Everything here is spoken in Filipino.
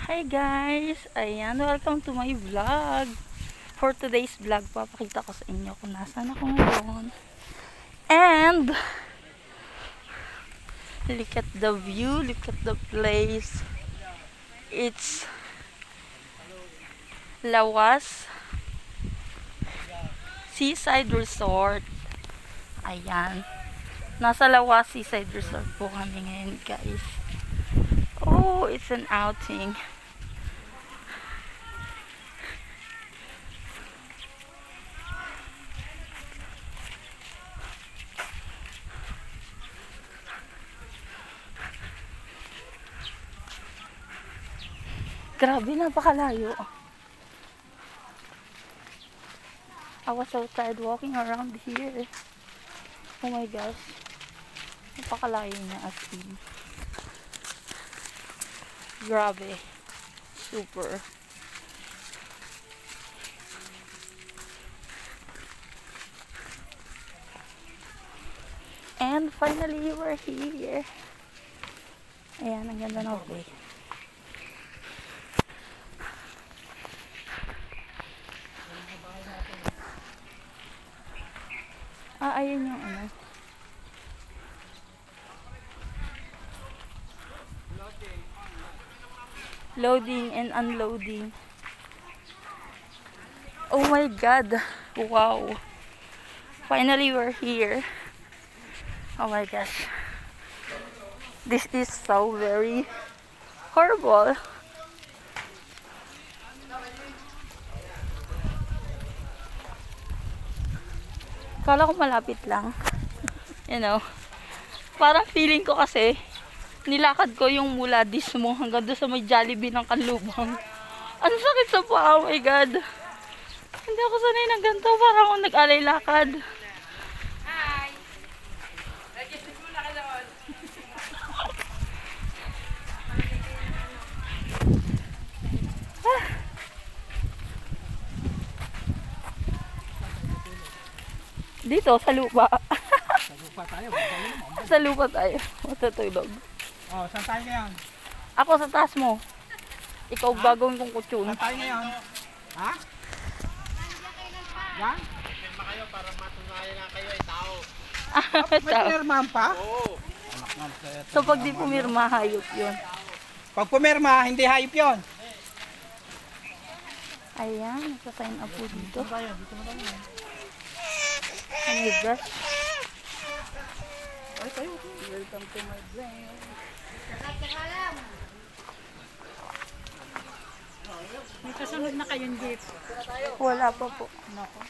Hi guys! Ayan, welcome to my vlog. For today's vlog, papakita ko sa inyo kung nasaan ako ngayon. And, look at the view, look at the place. It's Lawas Seaside Resort. Ayan. Nasa Lawas Seaside Resort po kami ngayon guys. Oh, it's an outing. Grabe, napakalayo. I was so tired walking around here. Oh my gosh. Napakalayo niya as in. Grabe. Super. And finally, we're here. Ayan, ang ganda na okay. Ayun yung ano. Loading and unloading. Oh my God. Wow. Finally, we're here. Oh my gosh. This is so very horrible. Kala ko malapit lang. You know. Parang feeling ko kasi nilakad ko yung mula Dismo hanggang doon sa may Jollibee ng Kanlubang. Ang sakit sa paa, oh my God. Hindi ako sanay ng ganito. Parang ako nag-alay lakad. Hi! Nag-isimula ka doon. Dito, sa lupa. Sa lupa tayo. Sa lupa tayo. Matutulog. Oh, saan tayo ngayon? Ako sa taas mo. Ikaw bagong kong kutsyon. Saan tayo ngayon? Ha? Yan? Pirma kayo para matunayan na kayo ay tao. May pumirmahan pa? Oo. So pag di pumirma, hayop yun. Pag pumirma, hindi hayop yun. Ayan, nasa-sign up po dito. Oh my gosh. Welcome to my brain. May kasunod na kayong jeep. Wala pa po. Nako.